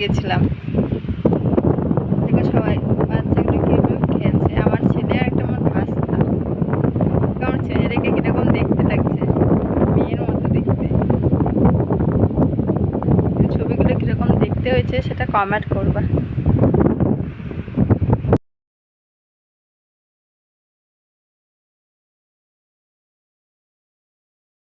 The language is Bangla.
গেছিলাম। দেখো সবাই বাচ্চাগুলো কীভাবে খেলছে। আমার ছেলে আর একটা আমার ভাস্তা। আমার ছেলেটাকে কীরকম দেখতে লাগছে, মেয়ের মতো দেখতে। ছবিগুলো কীরকম দেখতে হয়েছে সেটা কমেন্ট করবা।